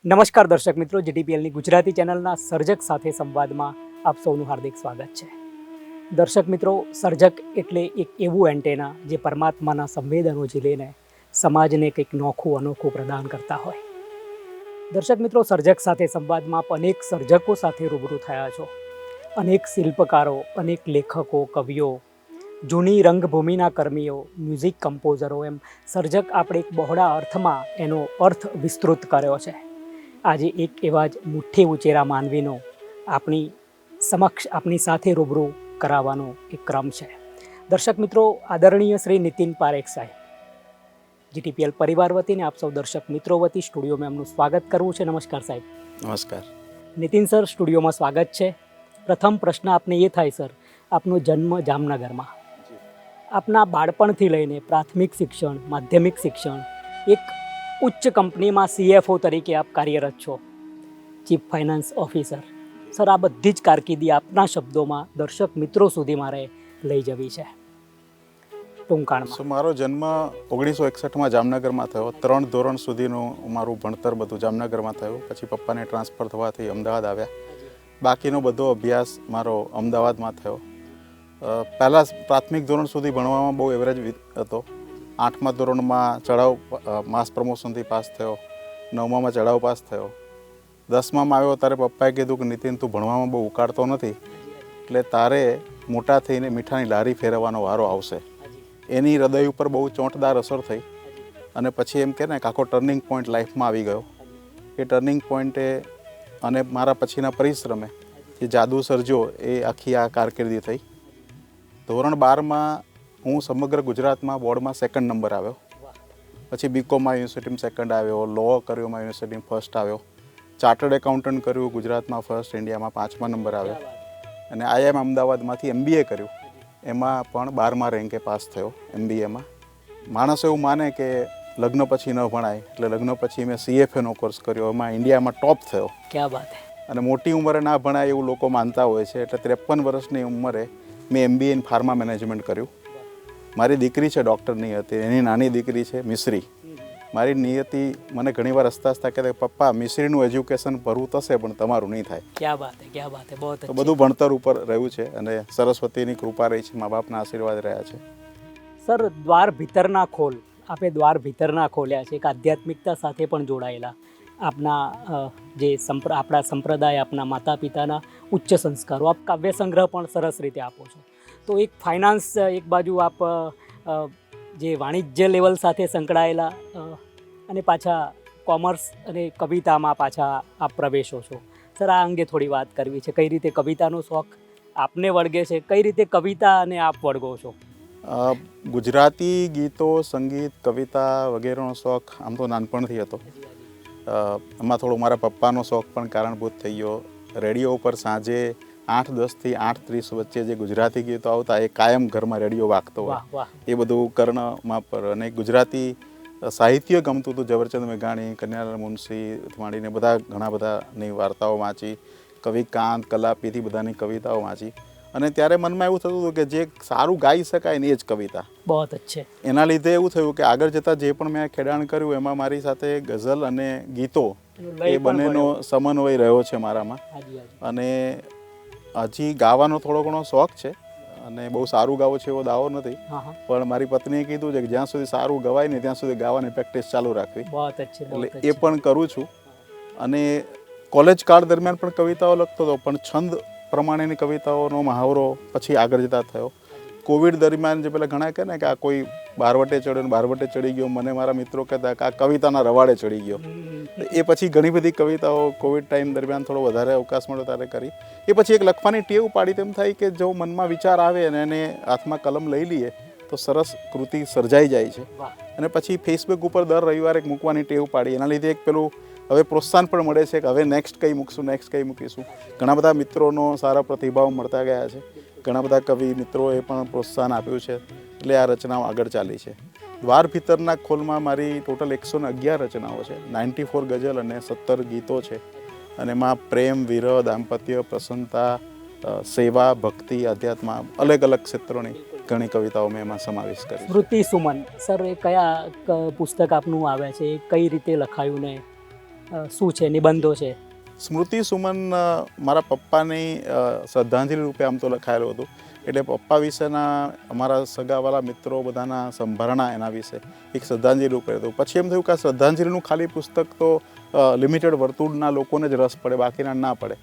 નમસ્કાર દર્શક મિત્રો, જીટીપીએલની ગુજરાતી ચેનલના સર્જક સાથે સંવાદમાં આપ સૌનું હાર્દિક સ્વાગત છે. દર્શક મિત્રો, સર્જક એટલે એક એવું એન્ટેના જે પરમાત્માના સંવેદનો ઝીલીને સમાજને કંઈક નોખું અનોખું પ્રદાન કરતા હોય. દર્શક મિત્રો, સર્જક સાથે સંવાદમાં આપ અનેક સર્જકો સાથે રૂબરૂ થયા છો. અનેક શિલ્પકારો, અનેક લેખકો, કવિઓ, જૂની રંગભૂમિના કર્મીઓ, મ્યુઝિક કમ્પોઝરો, એમ સર્જક આપણે એક બહોળા અર્થમાં એનો અર્થ વિસ્તૃત કર્યો છે. આજે એક એવા જ મુઠ્ઠી ઉચેરા માનવીનો આપણી સમક્ષ આપણી સાથે રૂબરૂ કરાવવાનો એક ક્રમ છે. દર્શક મિત્રો, આદરણીય શ્રી નીતિન પારેખ સાહેબ, જીટીપીએલ પરિવાર વતીને આપ સૌ દર્શક મિત્રો વતી સ્ટુડિયોમાં એમનું સ્વાગત કરવું છે. નમસ્કાર સાહેબ. નમસ્કાર. નીતિન સર, સ્ટુડિયોમાં સ્વાગત છે. પ્રથમ પ્રશ્ન આપને એ થાય સર, આપનો જન્મ જામનગરમાં, આપના બાળપણથી લઈને પ્રાથમિક શિક્ષણ, માધ્યમિક શિક્ષણ, એક ઉચ્ચ કંપનીમાં CFO તરીકે આપ કાર્યરત છો, ચીફ ફાઇનાન્સ ઓફિસર. સર, આ બધી જ કારકિર્દી આપના શબ્દોમાં દર્શક મિત્રો સુધી મારે લઈ જવી છે ટૂંકાણમાં. મારો જન્મ 1961માં જામનગરમાં થયો. 3 ધોરણ સુધીનું મારું ભણતર બધું જામનગરમાં થયું. પછી પપ્પાને ટ્રાન્સફર થવાથી અમદાવાદ આવ્યા. બાકીનો બધો અભ્યાસ મારો અમદાવાદમાં થયો. પહેલાં પ્રાથમિક ધોરણ સુધી ભણવામાં બહુ એવરેજ હતો. 8મા ધોરણમાં ચડાવ માસ પ્રમોશનથી પાસ થયો. 9મામાં ચડાવ પાસ થયો. 10મામાં આવ્યો ત્યારે પપ્પાએ કીધું કે નીતિન, તું ભણવામાં બહુ ઉકાળતો નથી, એટલે તારે મોટા થઈને મીઠાની લારી ફેરવવાનો વારો આવશે. એની હૃદય ઉપર બહુ ચોંટદાર અસર થઈ અને પછી એમ કે ને કે આખો ટર્નિંગ પોઈન્ટ લાઈફમાં આવી ગયો. એ ટર્નિંગ પોઈન્ટે અને મારા પછીના પરિશ્રમે જે જાદુ સર્જ્યો એ આખી આ કારકિર્દી થઈ. ધોરણ 12માં હું સમગ્ર ગુજરાતમાં બોર્ડમાં 2nd નંબર આવ્યો. પછી BComમાં યુનિવર્સિટીમાં 2nd આવ્યો. લો કર્યોમાં યુનિવર્સિટીમાં 1st આવ્યો. ચાર્ટર્ડ એકાઉન્ટન્ટ કર્યું ગુજરાતમાં 1st, ઇન્ડિયામાં 5મા નંબર આવ્યો. અને IIM અમદાવાદમાંથી MBA કર્યું. એમાં પણ 12મા રેન્કે પાસ થયો MBAમાં. માણસ એવું માને કે લગ્ન પછી ન ભણાય, એટલે લગ્ન પછી મેં CFAનો કોર્સ કર્યો. એમાં ઇન્ડિયામાં ટોપ થયો. ક્યાં વાત હે. અને મોટી ઉંમરે ના ભણાય એવું લોકો માનતા હોય છે. એટલે 53 વર્ષની ઉંમરે મેં MBA ઇન ફાર્મા મેનેજમેન્ટ કર્યું. મારી દીકરી છે ડૉક્ટર નિયતિ, એની નાની દીકરી છે મિશ્રી. મારી નિયતિ મને ઘણીવાર હસતા હસતા કહેતા કે પપ્પા, મિશ્રીનું એજ્યુકેશન ભરવું થશે પણ તમારું નહીં થાય. ક્યાં વાત હે, ક્યાં વાત હે. બહુ તો બધું ભણતર ઉપર રહ્યું છે અને સરસ્વતીની કૃપા રહી છે, મા બાપના આશીર્વાદ રહ્યા છે. સર, દ્વાર ભીતરના ખોલ, આપે દ્વાર ભીતરના ખોલ્યા છે, એક આધ્યાત્મિકતા સાથે પણ જોડાયેલા. આપના જે આપણા સંપ્રદાય, આપના માતા પિતાના ઉચ્ચ સંસ્કારો, આપ કાવ્ય સંગ્રહ પણ સરસ રીતે આપો છો. તો એક ફાઇનાન્સ, એક બાજુ આપ જે વાણિજ્ય લેવલ સાથે સંકળાયેલા અને પાછા કોમર્સ અને કવિતામાં પાછા આપ પ્રવેશો છો. સર, આ અંગે થોડી વાત કરવી છે. કઈ રીતે કવિતાનો શોખ આપને વળગે છે, કઈ રીતે કવિતા અને આપ વળગો છો? ગુજરાતી ગીતો, સંગીત, કવિતા વગેરેનો શોખ આમ તો નાનપણથી હતો. એમાં થોડો મારા પપ્પાનો શોખ પણ કારણભૂત થઈ ગયો. રેડિયો ઉપર સાંજે 8:10 થી 8:30 વચ્ચે જે ગુજરાતી ગીતો આવતા એ કાયમ ઘરમાં રેડિયો વાગતો હોય. એ બધું કર્ણમાં પર. અને ગુજરાતી સાહિત્ય ગમતું હતું. ઝવેરચંદ મેઘાણી, કનૈયાલાલ મુનશી માંડીને બધા ઘણા બધાની વાર્તાઓ વાંચી. કવિ કાંત, કલાપીથી બધાની કવિતાઓ વાંચી. અને ત્યારે મનમાં એવું થતું હતું કે જે સારું ગાઈ શકાય ને એ જ કવિતા. બહુ અચ્છે. એના લીધે એવું થયું કે આગળ જતાં જે પણ મેં ખેડાણ કર્યું એમાં મારી સાથે ગઝલ અને ગીતો એ બંનેનો સમન્વય રહ્યો છે મારામાં. અને હજી ગાવાનો થોડો ઘણો શોખ છે અને બહુ સારું ગાવું છે એવો દાવો નથી, પણ મારી પત્નીએ કીધું છે કે જ્યાં સુધી સારું ગવાય ને ત્યાં સુધી ગાવાની પ્રેક્ટિસ ચાલુ રાખવી. એટલે એ પણ કરું છું. અને કોલેજ કાળ દરમિયાન પણ કવિતાઓ લખતો હતો, પણ છંદ પ્રમાણેની કવિતાઓનો મહાવરો પછી આગળ જતા થયો. કોવિડ દરમિયાન જે પેલા ઘણા કહે ને કે આ કોઈ બારવટે ચડ્યો ને બારવટે ચડી ગયો, મને મારા મિત્રો કહેતા કે આ કવિતાના રવાડે ચડી ગયો. એ પછી ઘણી બધી કવિતાઓ કોવિડ ટાઈમ દરમિયાન થોડો વધારે અવકાશ મળ્યો ત્યારે કરી. એ પછી એક લખવાની ટેવ પાડી. તેમ થાય કે જો મનમાં વિચાર આવે અને એને હાથમાં કલમ લઈ લઈએ તો સરસ કૃતિ સર્જાઈ જાય છે. અને પછી ફેસબુક ઉપર દર રવિવારે એક મૂકવાની ટેવ પાડી. એના લીધે એક પેલું હવે પ્રોત્સાહન પણ મળે છે કે હવે નેક્સ્ટ કંઈ મૂકશું, નેક્સ્ટ કંઈ મૂકીશું. ઘણા બધા મિત્રોનો સારા પ્રતિભાવ મળતા ગયા છે. ઘણા બધા કવિ મિત્રોએ પણ પ્રોત્સાહન આપ્યું છે. એટલે આ રચનાઓ આગળ ચાલી છે. દ્વાર ભીતરના ખોલમાં મારી ટોટલ 111 રચનાઓ છે. 94 ગઝલ અને 17 ગીતો છે. અને એમાં પ્રેમ, વિરહ, દાંપત્ય, પ્રસન્નતા, સેવા, ભક્તિ, અધ્યાત્મ, અલગ અલગ ક્ષેત્રોની ઘણી કવિતાઓ મેં એમાં સમાવેશ કરી. સ્મૃતિ સુમન સર, એ કયા પુસ્તક આપનું આવે છે, કઈ રીતે લખાયું ને શું છે, નિબંધો છે? સ્મૃતિ સુમન મારા પપ્પાની શ્રદ્ધાંજલિ રૂપે આમ તો લખાયેલું હતું. એટલે પપ્પા વિશેના અમારા સગાવાલા મિત્રો બધાના સંભારણા એના વિશે એક શ્રદ્ધાંજલિ રૂપે હતું. પછી એમ થયું કે આ શ્રદ્ધાંજલિનું ખાલી પુસ્તક તો લિમિટેડ વર્તુળના લોકોને જ રસ પડે, બાકીના ના પડે.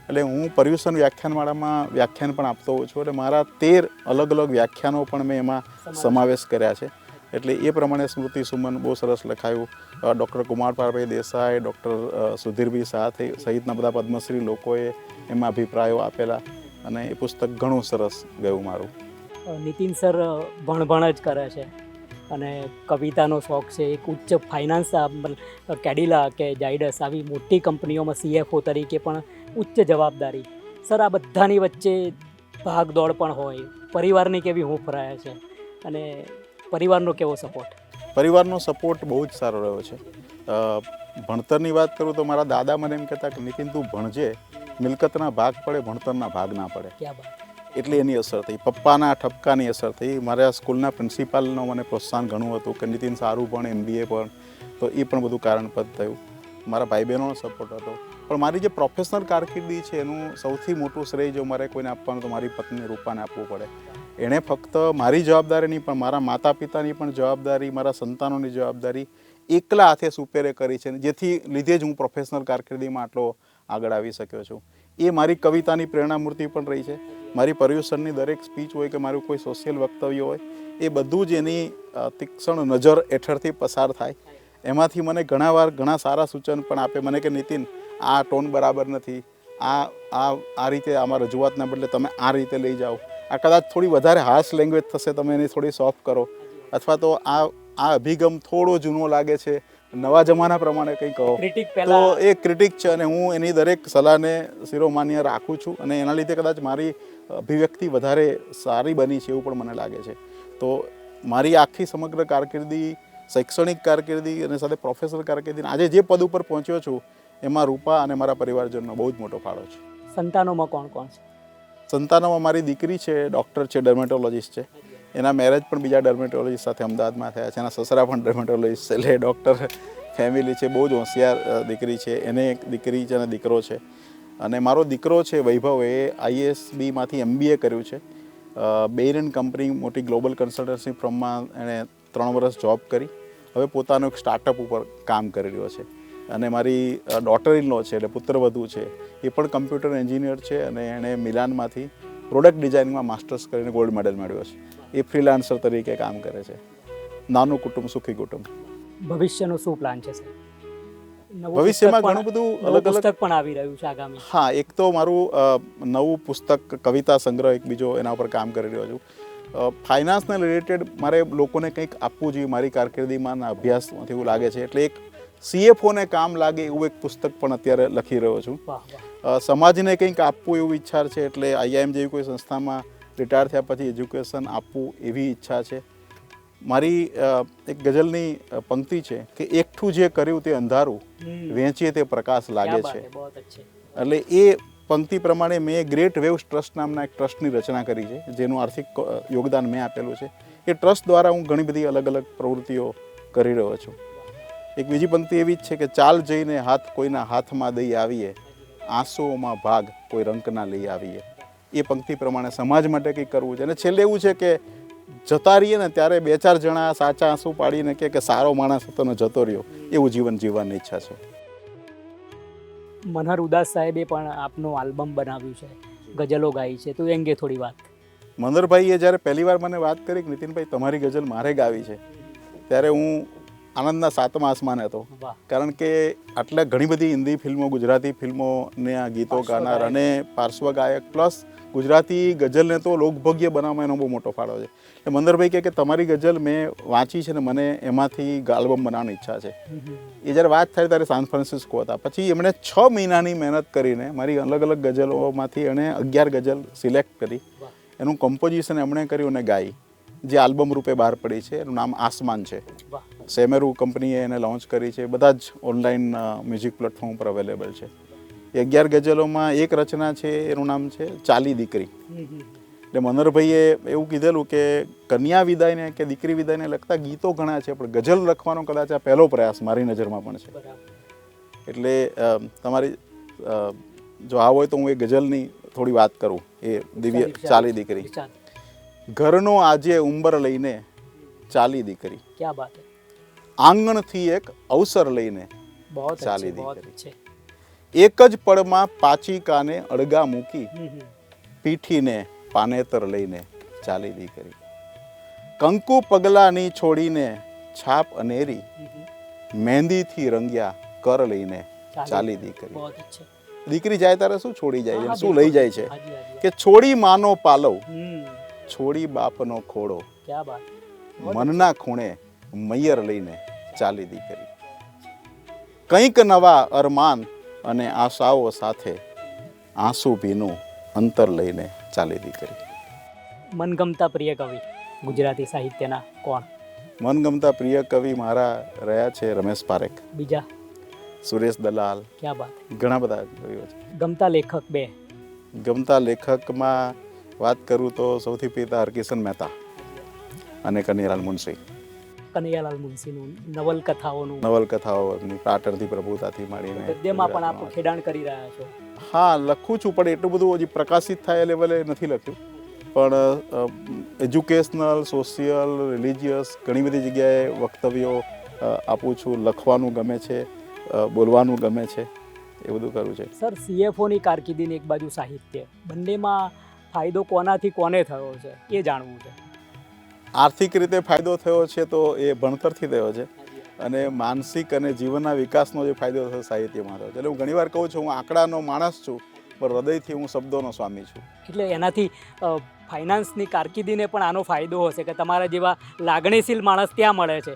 એટલે હું પર્યુષણ વ્યાખ્યાનમાળામાં વ્યાખ્યાન પણ આપતો હોઉં છું. એટલે મારા 13 અલગ અલગ વ્યાખ્યાનો પણ મેં એમાં સમાવેશ કર્યા છે. એટલે એ પ્રમાણે સ્મૃતિ સુમન બહુ સરસ લખાયું. ડૉક્ટર કુમારપાલભાઈ દેસાઈ, ડૉક્ટર સુધીરભાઈ શાહ સહિતના બધા પદ્મશ્રી લોકોએ એમાં અભિપ્રાયો આપેલા અને એ પુસ્તક ઘણું સરસ ગયું મારું. નીતિન સર ભણ જ કરે છે અને કવિતાનો શોખ છે. એક ઉચ્ચ ફાઇનાન્સ કેડિલા કે જાયડસ આવી મોટી કંપનીઓમાં CFO તરીકે પણ ઉચ્ચ જવાબદારી. સર, આ બધાની વચ્ચે ભાગદોડ પણ હોય, પરિવારની કેવી હૂંફ રહે છે અને પરિવારનો કેવો સપોર્ટ? પરિવારનો સપોર્ટ બહુ જ સારો રહ્યો છે. ભણતરની વાત કરું તો મારા દાદા મને એમ કહેતા કે નીતિન તું ભણજે, મિલકતના ભાગ પડે, ભણતરના ભાગ ના પડે. ક્યાં બાત. એટલે એની અસર થઈ, પપ્પાના ઠપકાની અસર થઈ. મારા સ્કૂલના પ્રિન્સિપાલનો મને પ્રોત્સાહન ઘણું હતું કે નીતિન સારું પણ, MBA પણ, તો એ પણ બધું કારણપદ થયું. મારા ભાઈ બહેનોનો સપોર્ટ હતો. પણ મારી જે પ્રોફેશનલ કારકિર્દી છે એનું સૌથી મોટું શ્રેય જો મારે કોઈને આપવાનું તો મારી પત્ની રૂપાને આપવું પડે. એણે ફક્ત મારી જવાબદારી નહીં પણ મારા માતા પિતાની પણ જવાબદારી, મારા સંતાનોની જવાબદારી એકલા હાથે સુપેરે કરી છે, જેથી લીધે જ હું પ્રોફેશનલ કારકિર્દીમાં આટલો આગળ આવી શક્યો છું. એ મારી કવિતાની પ્રેરણામૂર્તિ પણ રહી છે. મારી પર્યુષણની દરેક સ્પીચ હોય કે મારું કોઈ સોશિયલ વક્તવ્ય હોય, એ બધું જ એની તીક્ષ્ણ નજર હેઠળથી પસાર થાય. એમાંથી મને ઘણાવાર ઘણા સારા સૂચન પણ આપે મને કે નીતિન આ ટોન બરાબર નથી, આ રીતે આમાં રજૂઆતના બદલે તમે આ રીતે લઈ જાઓ, આ કદાચ થોડી વધારે હાર્શ લેંગ્વેજ થશે, તમે એની થોડી સોફ્ટ કરો, અથવા તો આ અભિગમ થોડો જૂનો લાગે છે, નવા જમાના પ્રમાણે કંઈ કહો. તો એ ક્રિટિક છે અને હું એની દરેક સલાહને શિરોમાન્ય રાખું છું અને એના લીધે કદાચ મારી અભિવ્યક્તિ વધારે સારી બની છે એવું પણ મને લાગે છે. તો મારી આખી સમગ્ર કારકિર્દી, શૈક્ષણિક કારકિર્દી અને સાથે પ્રોફેશનલ કારકિર્દી આજે જે પદ ઉપર પહોંચ્યો છું એમાં રૂપા અને મારા પરિવારજનનો બહુ જ મોટો ફાળો છે. સંતાનોમાં કોણ કોણ છે? સંતાનોમાં મારી દીકરી છે, ડૉક્ટર છે, ડર્મેટોલોજીસ્ટ છે. એના મેરેજ પણ બીજા ડર્મેટોલોજીસ્ટ સાથે અમદાવાદમાં થયા છે. એના સસરા પણ ડર્મેટોલોજીસ્ટ છે. એટલે ડૉક્ટર ફેમિલી છે, બહુ જ હોશિયાર દીકરી છે. એને એક દીકરી છે અને દીકરો છે. અને મારો દીકરો છે વૈભવ, એ ISBમાંથી MBA કર્યું છે. બેઇન કંપની, મોટી ગ્લોબલ કન્સલ્ટન્સી ફર્મમાં એણે 3 વર્ષ જોબ કરી. હવે પોતાનું એક સ્ટાર્ટઅપ ઉપર કામ કરી રહ્યો છે. અને મારી ડોટર ઇન લો છે, એટલે પુત્રવધુ છે, એ પણ કમ્પ્યુટર એન્જિનિયર છે અને એણે મિલાનમાંથી પ્રોડક્ટ ડિઝાઇનિંગમાં માસ્ટર્સ કરીને ગોલ્ડ મેડલ મેળવ્યો છે. એ ફ્રીલાન્સર તરીકે કામ કરે છે. નાનું કુટુંબ, સુખી કુટુંબ. ભવિષ્યનો શું પ્લાન છે સર? ભવિષ્યમાં ઘણું બધું અલગ અલગ પુસ્તક પણ આવી રહ્યું છે આગામી. હા, એક તો મારું નવું પુસ્તક, કવિતા સંગ્રહ એક બીજો એના ઉપર કામ કરી રહ્યો છું. ફાઇનાન્સને રિલેટેડ મારે લોકોને કંઈક આપવું જોઈએ મારી કારકિર્દીમાં, અભ્યાસમાંથી એવું લાગે છે. એટલે એક CFOને કામ લાગે એવું એક પુસ્તક પણ અત્યારે લખી રહ્યો છું. સમાજને કંઈક આપવું એવું ઈચ્છા છે. એટલે IIM જેવી કોઈ સંસ્થામાં રિટાયર થયા પછી એજ્યુકેશન આપવું એવી ઈચ્છા છે મારી. એક ગઝલની પંક્તિ છે કે એકઠું જે કર્યું તે અંધારું, વેચીએ તે પ્રકાશ લાગે છે. એટલે એ પંક્તિ પ્રમાણે મેં ગ્રેટ વેવ્સ ટ્રસ્ટ નામના એક ટ્રસ્ટની રચના કરી છે, જેનું આર્થિક યોગદાન મેં આપેલું છે. એ ટ્રસ્ટ દ્વારા હું ઘણી બધી અલગ અલગ પ્રવૃત્તિઓ કરી રહ્યો છું. એક બીજી પંક્તિ એવી જ છે કે ચાલ જઈને હાથ કોઈના હાથમાં દઈ આવીએ, આંસુઓમાં ભાગ કોઈ રંકના લઈ આવીએ. એ પંક્તિ પ્રમાણે સમાજ માટે કંઈક કરવું છે. અને છેલ્લે એવું છે કે જતા રહીએ ને ત્યારે 2-4 જણા સાચા આંસુ પાડીને કે સારો માણસ હતો ને જતો રહ્યો, એવું જીવન જીવવાની ઈચ્છા છે. મનહર ઉદાસ સાહેબે પણ આપનું આલ્બમ બનાવ્યું છે, ગઝલો ગાઈ છે, તો એ અંગે થોડી વાત. મનહરભાઈએ જ્યારે પહેલી વાર મને વાત કરી કે નીતિનભાઈ તમારી ગઝલ મારે ગાવી છે, ત્યારે હું આનંદના 7મા આસમાને હતો. કારણ કે આટલા ઘણી બધી હિન્દી ફિલ્મો, ગુજરાતી ફિલ્મોના ગીતો ગાનાર અને પાર્શ્વ ગાયક પ્લસ ગુજરાતી ગઝલને તો લોકભોગ્ય બનાવવામાં એનો બહુ મોટો ફાળો છે. એટલે મંદરભાઈ કહે કે તમારી ગઝલ મેં વાંચી છે ને મને એમાંથી આલ્બમ બનાવવાની ઈચ્છા છે. એ જ્યારે વાત થાય ત્યારે સાન ફ્રાન્સિસ્કો હતા. પછી એમણે 6 મહિનાની મહેનત કરીને મારી અલગ અલગ ગઝલોમાંથી એણે 11 ગઝલ સિલેક્ટ કરી, એનું કમ્પોઝિશન એમણે કર્યું અને ગાઈ, જે આલ્બમ રૂપે બહાર પડી છે. એનું નામ આસમાન છે. સેમેરુ કંપનીએ એને લોન્ચ કરી છે. બધા જ ઓનલાઈન મ્યુઝિક પ્લેટફોર્મ પર અવેલેબલ છે. એ 11 ગઝલોમાં એક રચના છે, એનું નામ છે ચાલી દીકરી. એટલે મનહરભાઈએ એવું કીધેલું કે કન્યા વિદાયને કે દીકરી વિદાયને લગતા ગીતો ઘણા છે, પણ ગઝલ લખવાનો કદાચ આ પહેલો પ્રયાસ મારી નજરમાં પણ છે. એટલે તમારી જો આ હોય તો હું એ ગઝલની થોડી વાત કરું. એ દિવ્ય ચાલી દીકરી. ઘરનો આજે ઉંબર લઈને ચાલી દીકરી, ક્યા બાત હે. આંગણથી એક અવસર લઈને बहुत ચાલી अच्छे, बहुत દીકરી. अच्छे. એક જ પળમાં પાછી કાને અળગા મૂકી, પીઠીને પાનેતર લઈને ચાલી દીકરી. કંકુ પગલાની છોડીને છાપ અનેરી, મહેંદીથી રંગ્યા કર લઈને ચાલી દીકરી. बहुत अच्छे. દીકરી જાય ત્યારે શું છોડી જાય છે, हाँ, શું बिल्कुल, લઈ જાય છે हाजी, हाजी. કે છોડી માનો પાલવ, हम्म, છોડી બાપનો ખોડો, क्या बात. મનના ખૂણે મૈયર લઈને ચાલી દીકરી. કંઈક નવા અરમાન અને આશાઓ સાથે આંસુ ભીનું અંતર લઈને ચાલી દીકરી. મનગમતા પ્રિય કવિ ગુજરાતી સાહિત્યના કોણ? મનગમતા પ્રિય કવિ મારા રહ્યા છે રમેશ પારેખ, બીજા? સુરેશ દલાલ, ક્યા બાત. ઘણા બધા કવિઓ છે. ગમતા લેખક બે? ગમતા લેખકમાં વાત કરું તો સૌથી પહેલા હરકિશન મહેતા અને કનૈયાલાલ મુનશી. કનૈયાલાલ મુનશીનું નવલકથાઓનું નવલકથાઓની પાટણથી પ્રભુતાથી માંડીને ગદ્યમાં પણ આપ ખેડાણ કરી રહ્યા છો. હા, લખું છું પણ એટલું બધું હજી પ્રકાશિત થાય એ લેવલે નથી લખ્યું. પણ એજ્યુકેશનલ, સોશિયલ, રિલિજિયસ ઘણી બધી જગ્યાએ વક્તવ્યો આપું છું. લખવાનું ગમે છે, બોલવાનું ગમે છે, એ બધું કરું છે. સર, CFOની કારકિર્દીની એક બાજુ સાહિત્ય, બંનેમાં ફાયદો કોનાથી કોને થયો છે એ જાણવું છે. આર્થિક રીતે ફાયદો થયો છે તો એ ભણતરથી થયો છે, અને માનસિક અને જીવનના વિકાસનો જે ફાયદો થયો સાહિત્યમાં થયો છે. એટલે હું ઘણીવાર કહું છું, હું આંકડાનો માણસ છું પણ હૃદયથી હું શબ્દોનો સ્વામી છું. એટલે એનાથી ફાઇનાન્સની કારકિર્દીને પણ આનો ફાયદો હશે કે તમારા જેવા લાગણીશીલ માણસ ત્યાં મળે છે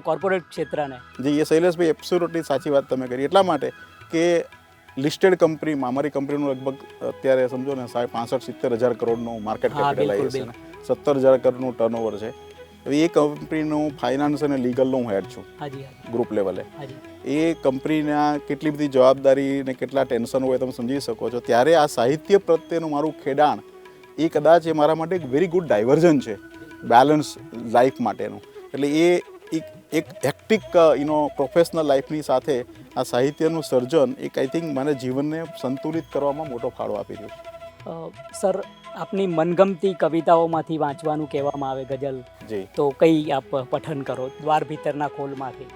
કોર્પોરેટ ક્ષેત્રને. જી, એ શૈલેષભાઈ એબ્સોલ્યુટલી સાચી વાત તમે કરી. એટલા માટે કે લિસ્ટેડ કંપનીમાં અમારી કંપનીનું લગભગ અત્યારે સમજો ને 65-70 હજાર કરોડનું માર્કેટ કેપિટલાઇઝેશન, 17,000 કરોડનું ટર્નઓવર છે. હવે એ કંપનીનું ફાઇનાન્સ અને લીગલનો હું હેડ છું ગ્રુપ લેવલે. એ કંપનીના કેટલી બધી જવાબદારી ને કેટલા ટેન્શન હોય તમે સમજી શકો છો. ત્યારે આ સાહિત્ય પ્રત્યેનું મારું ખેડાણ એ કદાચ એ મારા માટે એક વેરી ગુડ ડાયવર્ઝન છે બેલેન્સ લાઈફ માટેનું. એટલે એ એક હેક્ટિક પ્રોફેશનલ લાઈફની સાથે આ સાહિત્યનું સર્જન એક આઈ થિંક મને જીવનને સંતુલિત કરવામાં મોટો ફાળો આપી રહ્યો છે. સર, આપની મનગમતી કવિતાઓમાંથી વાંચવાનું કહેવામાં આવે ગઝલ, જી, તો કઈ આપ પઠન કરો દ્વાર ભીતરના ખોલમાંથી?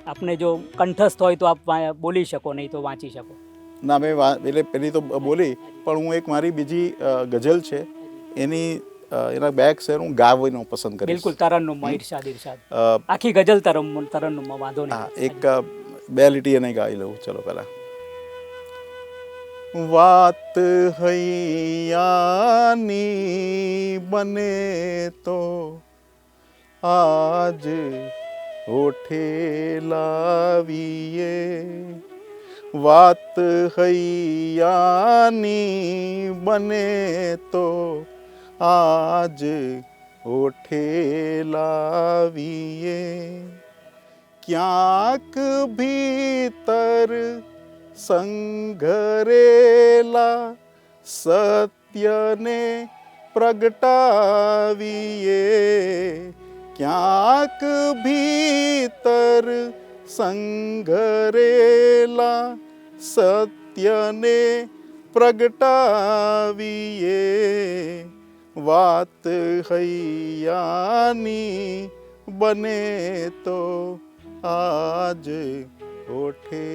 આપને જો કંઠસ્થ હોય તો આપ બોલી શકો, નહીં તો વાંચી શકો. ના, મેં એટલે પહેલી તો બોલી, પણ હું એક મારી બીજી ગઝલ છે એના બેક શેર હું ગાવાનું પસંદ કરીશ. બિલકુલ, તરન્નુમ, ઇરશાદ. આખી ગઝલ તરન્નુમ, વાંધો નહીં. હા, એક બે લીટી એને ગાઈ લઉં. ચલો પહેલા. વાત હૈયાની બને તો આજ હોઠે લાવીએ, વાત હૈયાની બને તો આજ હોઠે લાવીએ, ક્યાંક ભીતર સંઘરેલા સત્યને પ્રગટાવીએ, ક્યાંક ભીતર સંઘરેલા સત્યને પ્રગટાવીએ, વાત હૈયાની બને તો આજ હોઠે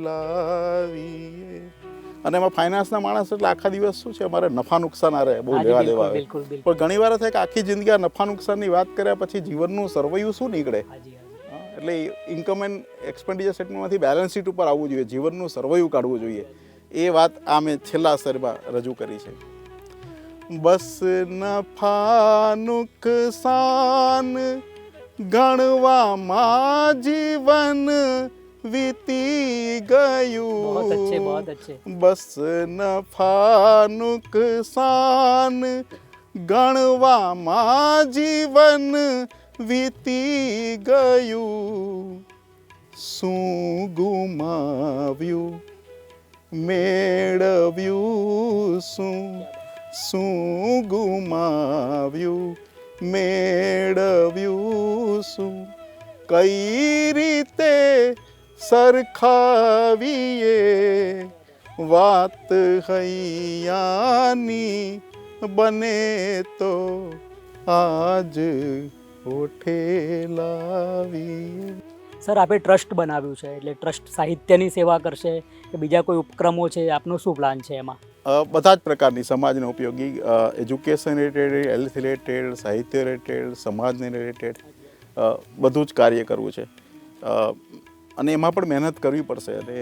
લાવીએ. અને એમાં ફાઇનાન્સના માણસ એટલે આખા દિવસ શું છે, અમારે નફા નુકસાન આ રહે, બહુ લેવા દેવા આવે. પણ ઘણી વાર થાય કે આખી જિંદગી આ નફા નુકસાનની વાત કર્યા પછી જીવનનું સરવૈયું શું નીકળે. એટલે ઇન્કમ એન્ડ એક્સપેન્ડિચર સ્ટેટમેન્ટમાંથી બેલેન્સ શીટ ઉપર આવવું જોઈએ, જીવનનું સરવૈયું કાઢવું જોઈએ. એ વાત આ મેં છેલ્લા અસરમાં રજૂ કરી છે. બસ નફા નુકસાન ગણવામાં જીવન વીતી ગયું, બસ નફા નુકસાન ગણવામાં જીવન વીતી ગયું, શું ગુમાવ્યું મેળવ્યું શું, શું ગુમાવ્યું મેળવ્યું શું, કઈ રીતે સરખાવીએ વાત હૈયાની બને તો આજ ઓઠે લાવીએ. સર આપે ટ્રસ્ટ બનાવ્યું છે એટલે ટ્રસ્ટ સાહિત્યની સેવા કરશે કે બીજા કોઈ ઉપક્રમો છે, આપનો શું પ્લાન છે એમાં? બધા જ પ્રકારની સમાજને ઉપયોગી એજ્યુકેશન રિલેટેડ, હેલ્થ રિલેટેડ, સાહિત્ય રિલેટેડ, સમાજને રિલેટેડ બધું જ કાર્ય કરવું છે. અને એમાં પણ મહેનત કરવી પડશે. અને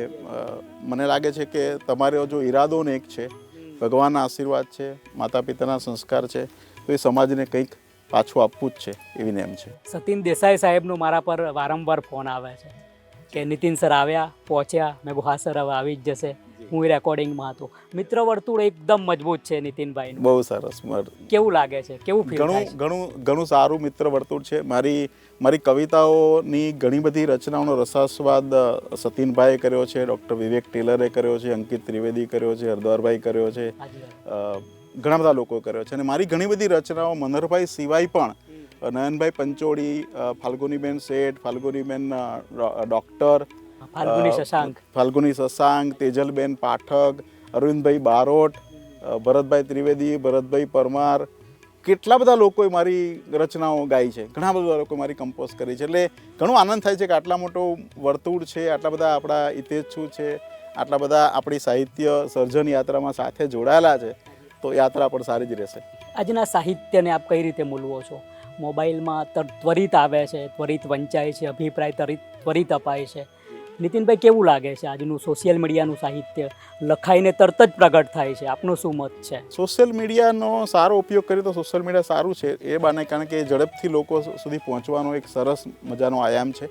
મને લાગે છે કે તમારો જો ઈરાદો ને એક છે, ભગવાનના આશીર્વાદ છે, માતા પિતાના સંસ્કાર છે, તો એ સમાજને કંઈક પાછું આપવું જ છે એવી નેમ છે. સતીન દેસાઈ સાહેબનો મારા પર વારંવાર ફોન આવે છે કે નીતિન સર આવ્યા, પહોંચ્યા. મેં કહું હા સર હવે આવી જ જશે, હું એ રેકોર્ડિંગમાં હતો. મિત્ર વર્તુળ એકદમ મજબૂત છે નીતિનભાઈનું. બહુ સરસ. કેવું લાગે છે, કેવું ફીલ થાય છે? ઘણું સારું મિત્ર વર્તુળ છે. મારી કવિતાઓની ઘણી બધી રચનાઓનો રસાસ્વાદ સતીનભાઈએ કર્યો છે, ડૉક્ટર વિવેક ટેલરે કર્યો છે, અંકિત ત્રિવેદી કર્યો છે, હરદ્વારભાઈ કર્યો છે, ઘણા બધા લોકો કર્યો છે. અને મારી ઘણી બધી રચનાઓ મનહરભાઈ સિવાય પણ નયનભાઈ પંચોળી, ફાલ્ગુનીબેન શેઠ, ફાલ્ગુનીબેન ડૉક્ટર, ફાલ્ગુની શશાંક, તેજલબેન પાઠક, અરવિંદભાઈ બારોટ, ભરતભાઈ ત્રિવેદી, ભરતભાઈ પરમાર, કેટલા બધા લોકોએ મારી રચનાઓ ગાઈ છે, ઘણા બધા લોકોએ મારી કમ્પોઝ કરી છે. એટલે ઘણો આનંદ થાય છે કે આટલા મોટો વર્તુળ છે, આટલા બધા આપણા હિતેચ્છુ છે, આટલા બધા આપણી સાહિત્ય સર્જન યાત્રામાં સાથે જોડાયેલા છે, તો યાત્રા પણ સારી જ રહેશે. આજના સાહિત્યને આપ કઈ રીતે મૂલવો છો? મોબાઈલમાં ત્વરિત આવે છે, ત્વરિત વંચાય છે, અભિપ્રાય ત્વરિત અપાય છે. નીતિનભાઈ કેવું લાગે છે આજનું સોશિયલ મીડિયાનું સાહિત્ય? લખાઈને તરત જ પ્રગટ થાય છે, આપનો શું મત છે? સોશિયલ મીડિયાનો સારો ઉપયોગ કરીએ તો સોશિયલ મીડિયા સારું છે એ બાને, કારણ કે ઝડપથી લોકો સુધી પહોંચવાનો એક સરસ મજાનો આયામ છે.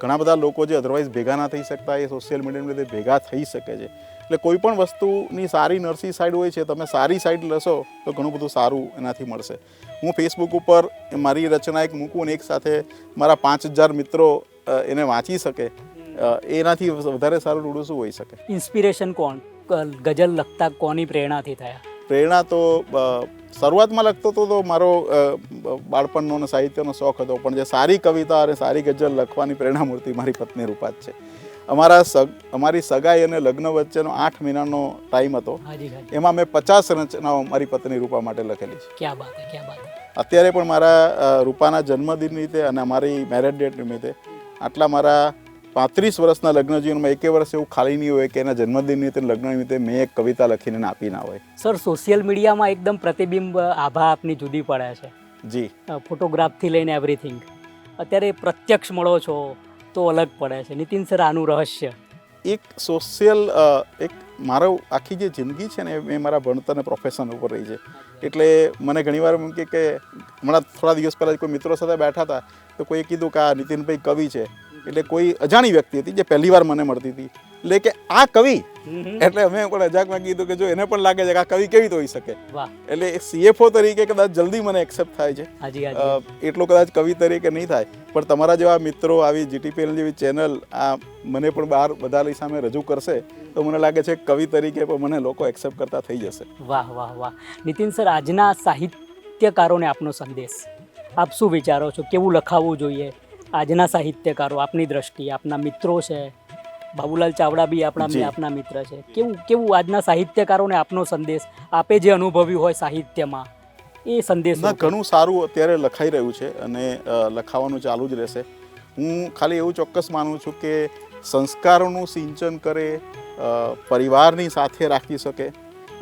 ઘણા બધા લોકો જે અધરવાઇઝ ભેગા ના થઈ શકતા એ સોશિયલ મીડિયાને લીધે ભેગા થઈ શકે છે. એટલે કોઈ પણ વસ્તુની સારી નરસી સાઈડ હોય છે, તમે સારી સાઈડ લેશો તો ઘણું બધું સારું એનાથી મળશે. હું ફેસબુક ઉપર મારી રચના એક મૂકું અને એક સાથે મારા 5000 મિત્રો એને વાંચી શકે, એનાથી વધારે સારું રૂડું શું હોઈ શકે? ઇન્સ્પિરેશન કોણ, ગઝલ લખતા કોની પ્રેરણાથી થયા? પ્રેરણા તો શરૂઆતમાં લખતો તો મારો બાળપણનો અને સાહિત્યનો શોખ હતો, પણ જે સારી કવિતા અને સારી ગઝલ લખવાની પ્રેરણા મૂર્તિ મારી પત્ની રૂપા જ છે. અમારી સગાઈ અને લગ્ન વચ્ચેનો 8 મહિનાનો ટાઈમ હતો, એમાં મેં 50 રચનાઓ મારી પત્ની રૂપા માટે લખેલી છે. ક્યાં બાત હે, ક્યાં બાત હે. અત્યારે પણ મારા રૂપાના જન્મદિન નિમિત્તે અને અમારી મેરેજ ડેટ નિમિત્તે આટલા મારા 35 વર્ષના લગ્ન જીવનમાં એકે વર્ષ એવું ખાલી નહીં હોય કે એના જન્મદિન નિમિત્તે લગ્ન નિમિત્તે મેં એક કવિતા લખીને આપી ના હોય. સર સોશિયલ મીડિયામાં એકદમ પ્રતિબિંબ આભા આપની જુદી પડે છે. જી. ફોટોગ્રાફથી લઈને એવરીથિંગ. અત્યારે પ્રત્યક્ષ મળો છો તો અલગ પડે છે. નીતિન સર આનું રહસ્ય? એક સોશિયલ એક મારો આખી જે જિંદગી છે ને એ મારા ભણતર અને પ્રોફેશન ઉપર રહી છે. એટલે મને ઘણીવાર એમ કે હમણાં થોડા દિવસ પહેલાં કોઈ મિત્રો સાથે બેઠા હતા તો કોઈએ કીધું કે આ નીતિનભાઈ કવિ છે. એટલે કોઈ અજાણી વ્યક્તિ હતી જે પહેલી વાર મને મળતી હતી, એટલે કે આ કવિ. એટલે અમે પણ મજાકમાં કીધું કે જો એને પણ લાગે છે કે આ કવિ કેવી તો હોઈ શકે. એટલે CFO તરીકે કદાચ જલ્દી મને એક્સેપ્ટ થાય છે, એટલો કદાચ કવિ તરીકે નહીં થાય, પણ તમારા જેવા મિત્રો આવી GTPL જેવી ચેનલ આ મને પણ બહાર બધા સામે રજૂ કરશે તો મને લાગે છે કવિ તરીકે પણ મને લોકો એક્સેપ્ટ કરતા થઈ જશે. વાહ વાહ વાહ. નીતિન સર આજના સાહિત્યકારોને આપનો સંદેશ, આપ શું વિચારો છો? કેવું લખાવવું જોઈએ આજના સાહિત્યકારો આપની દ્રષ્ટિએ? આપના મિત્રો છે, બાબુલાલ ચાવડા બી આપના મિત્ર છે. કેવું આજના સાહિત્યકારોને આપનો સંદેશ, આપે જે અનુભવ્યું હોય સાહિત્યમાં એ સંદેશ? ઘણું સારું અત્યારે લખાઈ રહ્યું છે અને લખાવાનું ચાલુ જ રહેશે. હું ખાલી એવું ચોક્કસ માનું છું કે સંસ્કારોનું સિંચન કરે, પરિવારની સાથે રાખી શકે,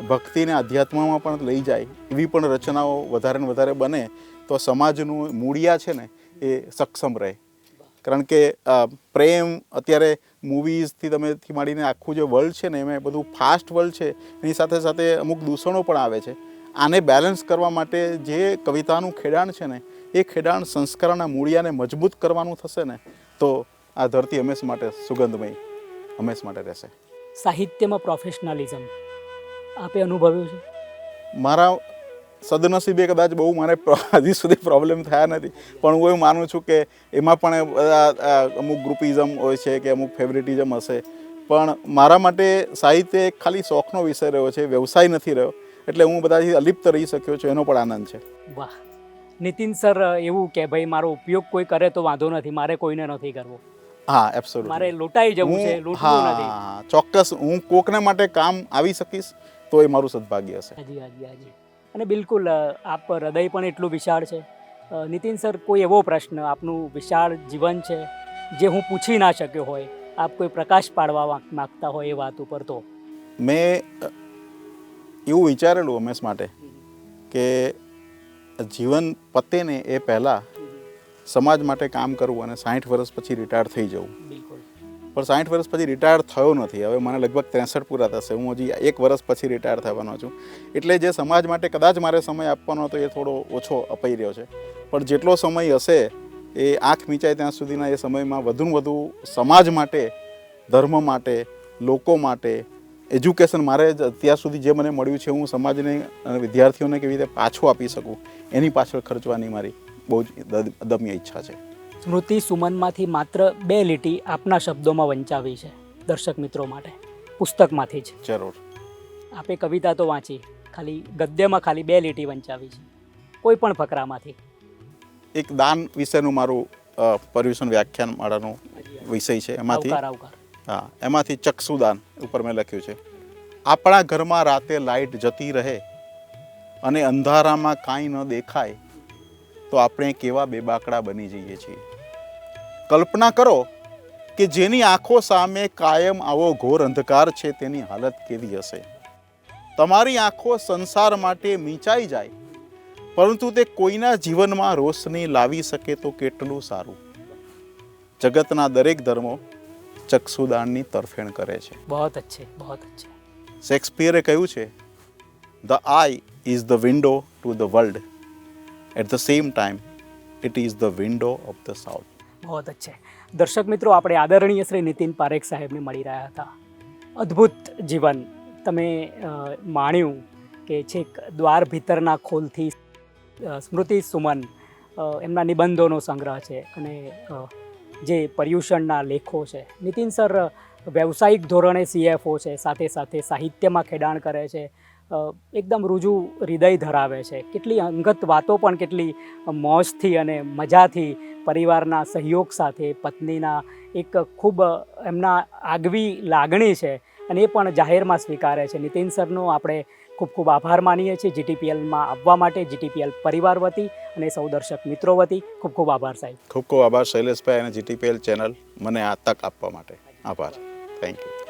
ભક્તિને અધ્યાત્મમાં પણ લઈ જાય એવી પણ રચનાઓ વધારે ને વધારે બને તો સમાજનું મૂળિયા છે ને એ સક્ષમ રહે. કારણ કે પ્રેમ અત્યારે મૂવીઝથી માંડીને આખું જે વર્લ્ડ છે ને એમાં બધું ફાસ્ટ વર્લ્ડ છે, એની સાથે સાથે અમુક દૂષણો પણ આવે છે. આને બેલેન્સ કરવા માટે જે કવિતાનું ખેડાણ છે ને એ ખેડાણ સંસ્કારના મૂળિયાને મજબૂત કરવાનું થશે ને તો આ ધરતી હંમેશ માટે સુગંધમય હંમેશ માટે રહેશે. સાહિત્યમાં પ્રોફેશનલિઝમ આપે અનુભવ્યું છે? મારા સદનસીબે કદાચ બહુ મને હજી સુધી પ્રોબ્લેમ થયા નથી, પણ હું એવું માનું છું કે એમાં પણ બધા અમુક ગ્રુપિઝમ હોય છે કે અમુક ફેવરેટિઝમ હશે, પણ મારા માટે સાહિત્ય એક ખાલી શોખનો વિષય રહ્યો છે, વ્યવસાય નથી રહ્યો. એટલે હું બધાથી અલિપ્ત રહી શક્યો છું, એનો પણ આનંદ છે. વાહ. નીતિન સર એવું કે ભાઈ મારો ઉપયોગ કોઈ કરે તો વાંધો નથી, મારે કોઈને નથી કરવો? હા એબ્સોલ્યુટલી મારે લૂંટાઈ જવું છે, લૂંટવું નથી. હા ચોક્કસ હું કોકને માટે કામ આવી શકીશ તો એ મારું સદભાગ્ય હશે. હાજી હાજી હાજી. અને બિલકુલ આપ હૃદય પણ એટલું વિશાળ છે. નીતિન સર, કોઈ એવો પ્રશ્ન, આપનું વિશાળ જીવન છે જે હું પૂછી ના શક્યો હોય, આપ કોઈ પ્રકાશ પાડવા માંગતા હોય એ વાત ઉપર તો? મેં એવું વિચારેલું હંમેશ માટે કે જીવન પતે ને એ પહેલાં સમાજ માટે કામ કરવું અને 60 વર્ષ પછી રિટાયર થઈ જવું. બિલકુલ. પણ 60 વર્ષ પછી રિટાયર થયો નથી. હવે મને લગભગ 63 પૂરા થશે. હું હજી 1 વર્ષ પછી રિટાયર થવાનો છું. એટલે જે સમાજ માટે કદાચ મારે સમય આપવાનો હતો એ થોડો ઓછો અપાઈ રહ્યો છે. પણ જેટલો સમય હશે એ આંખ મીચાય ત્યાં સુધીના એ સમયમાં વધુને વધુ સમાજ માટે, ધર્મ માટે, લોકો માટે, એજ્યુકેશન, મારે અત્યાર સુધી જે મને મળ્યું છે હું સમાજને અને વિદ્યાર્થીઓને કેવી રીતે પાછું આપી શકું એની પાછળ ખર્ચવાની મારી બહુ જ અદમ્ય ઈચ્છા છે. સ્મૃતિ સુમનમાંથી માત્ર 2 લીટી આપના શબ્દોમાં વંચાવી છે દર્શક મિત્રો માટે, પુસ્તકમાંથી જ. જરૂર. આપે કવિતા તો વાંચી, ખાલી ગદ્યમાં ખાલી 2 લીટી વંચાવી છે, કોઈ પણ ફકરામાંથી. એક દાન વિશેનું મારું પર્યુષણ વ્યાખ્યાન મારાનો વિષય છે. એમાંથી આવકાર. હા, એમાંથી ચક્ષુદાન ઉપર મેં લખ્યું છે. આપણા ઘરમાં રાતે લાઇટ જતી રહે અને અંધારામાં કાંઈ ન દેખાય તો આપણે કેવા બેબાકડા બની જઈએ છીએ. કલ્પના કરો કે જેની આંખો સામે કાયમ આવો ઘોર અંધકાર છે તેની હાલત કેવી હશે. તમારી આંખો સંસાર માટે મીંચાઈ જાય પરંતુ તે કોઈના જીવનમાં રોશની લાવી શકે તો કેટલું સારું. જગતના દરેક ધર્મો ચક્ષુદાનની તરફેણ કરે છે. બહોત અચ્છે, બહોત અચ્છે. શેક્સપિયરે કહ્યું છે, the eye is the window to the world, at the same time it is the window of the south. બહોત અચ્છે. દર્શક મિત્રો, આપણે આદરણીય શ્રી નીતિન પારેખ સાહેબને મળી રહ્યા હતા. અદ્ભુત જીવન તમે માણ્યું કે છેક દ્વાર ભીતરના ખોલથી સ્મૃતિ સુમન, એમના નિબંધોનો સંગ્રહ છે અને જે પર્યુષણના લેખો છે. નીતિન સર વ્યવસાયિક ધોરણે CFO છે, સાથે સાથે સાહિત્યમાં ખેડાણ કરે છે, એકદમ રૂજુ હૃદય ધરાવે છે. કેટલી અંગત વાતો પણ કેટલી મોજથી અને મજાથી, પરિવારના સહયોગ સાથે, પત્નીના એક ખૂબ એમના આગવી લાગણી છે અને એ પણ જાહેરમાં સ્વીકારે છે. નીતિન સરનો આપણે ખૂબ ખૂબ આભાર માનીએ છીએ GTPLમાં આવવા માટે, GTPL પરિવાર વતી અને સૌ દર્શક મિત્રો વતી. ખૂબ ખૂબ આભાર સાહેબ. ખૂબ ખૂબ આભાર શૈલેષભાઈ અને GTPL ચેનલ મને આ તક આપવા માટે. આભાર. Thank you.